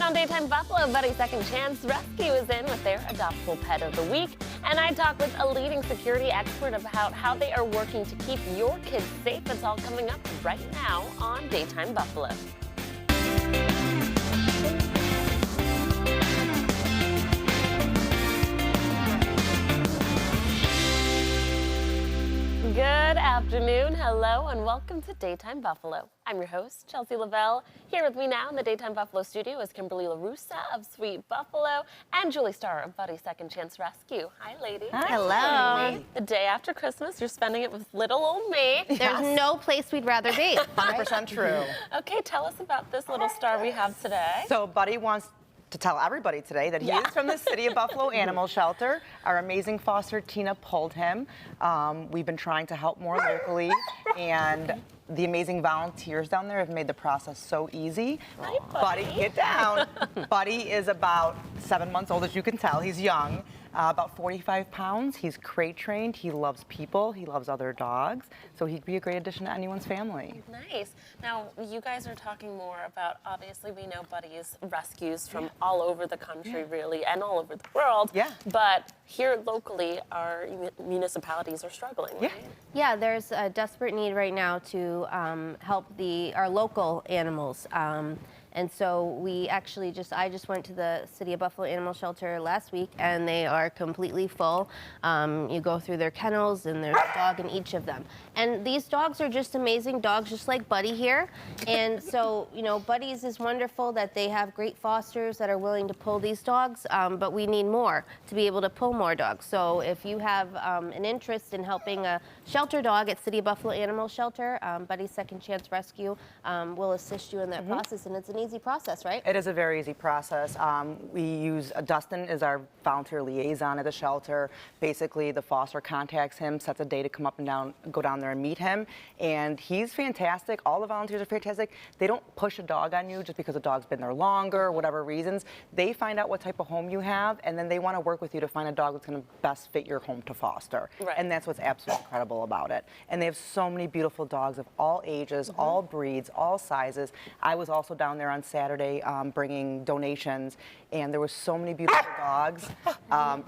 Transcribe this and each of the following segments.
Tonight on Daytime Buffalo, Buddy Second Chance Rescue is in with their adoptable pet of the week. And I talk with a leading security expert about how they are working to keep your kids safe. It's all coming up right now on Daytime Buffalo. Good afternoon, hello, and welcome to Daytime Buffalo. I'm your host, Chelsea Lavelle. Here with me now in the Daytime Buffalo studio is Kimberly LaRussa of Sweet Buffalo and Julie Starr of Buddy Second Chance Rescue. Hi, ladies. Hi. Hello. The day after Christmas, you're spending it with little old me. There's no place we'd rather be. 100% true. Okay, tell us about this little star we have today. So Buddy wants to tell everybody today that he is from the City of Buffalo Animal Shelter. Our amazing foster, Tina, pulled him. We've been trying to help more locally, and the amazing volunteers down there have made the process so easy. Hi, Buddy. Buddy, get down. Buddy is about 7 months old, as you can tell. He's young. About 45 pounds. He's crate trained. He loves people. He loves other dogs. So he'd be a great addition to anyone's family. Nice. Now, you guys are talking more about, obviously, we know Buddy's rescues from all over the country, really, and all over the world. Yeah. But here locally, our municipalities are struggling, right? Yeah, there's a desperate need right now to help our local animals. And so I just went to the City of Buffalo Animal Shelter last week, and they are completely full. You go through their kennels, and there's a dog in each of them. And these dogs are just amazing dogs, just like Buddy here. And so, Buddy's is wonderful that they have great fosters that are willing to pull these dogs, but we need more to be able to pull more dogs. So if you have an interest in helping a shelter dog at City of Buffalo Animal Shelter, Buddy Second Chance Rescue will assist you in that process, and it's an easy process, right? It is a very easy process. We use Dustin is our volunteer liaison at the shelter. Basically, the foster contacts him, sets a day to come up and go down there and meet him, and he's fantastic. All the volunteers are fantastic. They don't push a dog on you just because the dog's been there longer, whatever reasons. They find out what type of home you have, and then they want to work with you to find a dog that's going to best fit your home to foster. Right. And that's what's absolutely incredible about it. And they have so many beautiful dogs of all ages, all breeds, all sizes. I was also down there on Saturday bringing donations, and there were so many beautiful dogs.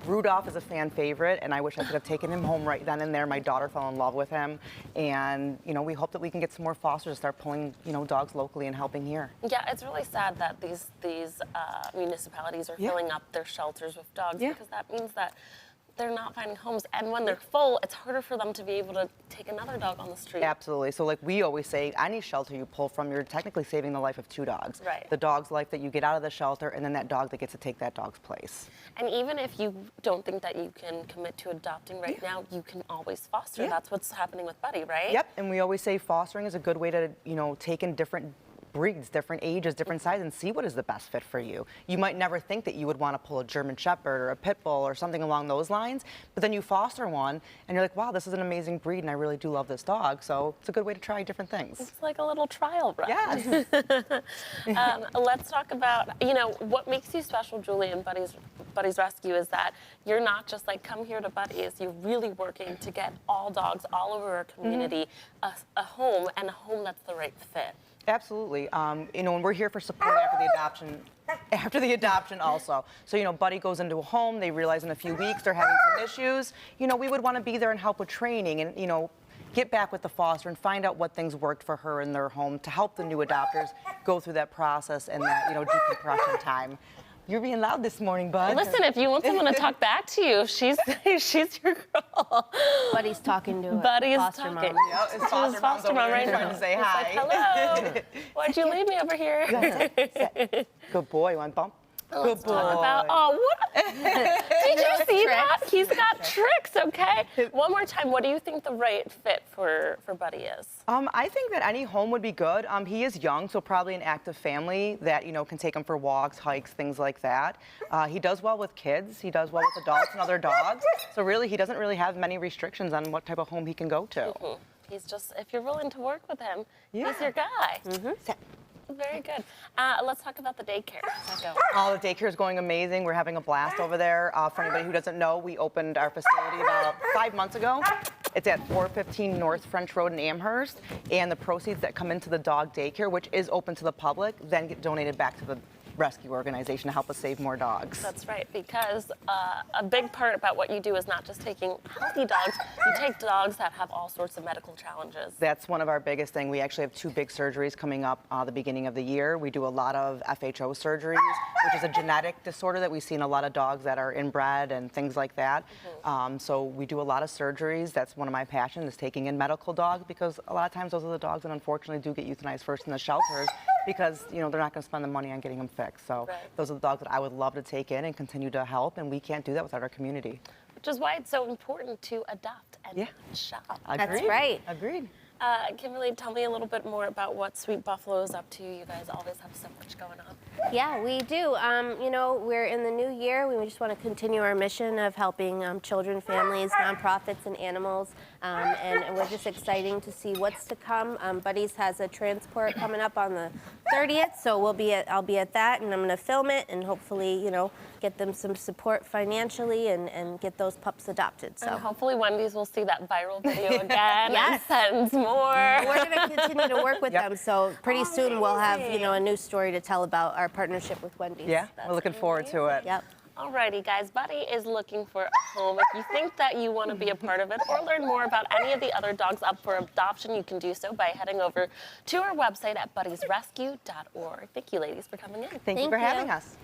Rudolph is a fan favorite, and I wish I could have taken him home right then and there. My daughter fell in love with him, and we hope that we can get some more fosters to start pulling dogs locally and helping here. Yeah, it's really sad that these municipalities are filling up their shelters with dogs because that means that they're not finding homes, and when they're full, it's harder for them to be able to take another dog on the street. Absolutely. So like we always say, any shelter you pull from, you're technically saving the life of two dogs. Right. The dog's life that you get out of the shelter, and then that dog that gets to take that dog's place. And even if you don't think that you can commit to adopting right now, you can always foster. That's what's happening with Buddy, right? Yep, and we always say fostering is a good way to, take in different breeds, different ages, different sizes, and see what is the best fit for you. You might never think that you would want to pull a German Shepherd or a Pit Bull or something along those lines, but then you foster one, and you're like, wow, this is an amazing breed, and I really do love this dog, so it's a good way to try different things. It's like a little trial run. Yes. Let's talk about, what makes you special, Julie, and Buddy's Rescue is that you're not just like, come here to Buddy's, you're really working to get all dogs all over our community a home, and a home that's the right fit. Absolutely. And we're here for support after the adoption also. So, Buddy goes into a home, they realize in a few weeks they're having some issues. We would want to be there and help with training and, get back with the foster and find out what things worked for her in their home to help the new adopters go through that process and that, decompression time. You're being loud this morning, Bud. Listen, if you want someone to talk back to you, she's your girl. Buddy's talking to Buddy's foster talking. mom. Yep, it's foster mom right trying now. to say He's hi. like, hello. Why'd you leave me over here? Good boy. Want bump? Let's talk about, what? Did you see that? He's got tricks, okay? One more time, what do you think the right fit for Buddy is? I think that any home would be good. He is young, so probably an active family that, can take him for walks, hikes, things like that. He does well with kids. He does well with adults and other dogs. So really, he doesn't really have many restrictions on what type of home he can go to. He's just, if you're willing to work with him, he's your guy. Very good. Let's talk about the daycare. The daycare is going amazing. We're having a blast over there. For anybody who doesn't know, we opened our facility about 5 months ago. It's at 415 North French Road in Amherst, and the proceeds that come into the dog daycare, which is open to the public, then get donated back to the rescue organization to help us save more dogs. That's right, because a big part about what you do is not just taking healthy dogs, you take dogs that have all sorts of medical challenges. That's one of our biggest things. We actually have 2 big surgeries coming up the beginning of the year. We do a lot of FHO surgeries, which is a genetic disorder that we see in a lot of dogs that are inbred and things like that. So we do a lot of surgeries. That's one of my passions, is taking in medical dogs, because a lot of times those are the dogs that unfortunately do get euthanized first in the shelters, because they're not going to spend the money on getting them fixed. So those are the dogs that I would love to take in and continue to help, and we can't do that without our community. Which is why it's so important to adopt and Yeah. not shop. That's right. Agreed. Kimberly, tell me a little bit more about what Sweet Buffalo is up to. You guys always have so much going on. Yeah, we do. We're in the new year. We just want to continue our mission of helping children, families, nonprofits, and animals. And we're just exciting to see what's to come. Buddies has a transport coming up on the 30th, so I'll be at that, and I'm going to film it and hopefully, get them some support financially and get those pups adopted. So And hopefully Wendy's will see that viral video again Yes. and sends more. we're going to continue to work with them. So pretty soon we'll have, a new story to tell about our partnership with Wendy's. Yeah, we're looking forward to it. Yep. Alrighty, guys, Buddy is looking for a home. If you think that you want to be a part of it or learn more about any of the other dogs up for adoption, you can do so by heading over to our website at buddiesrescue.org. Thank you, ladies, for coming in. Thank you for having us.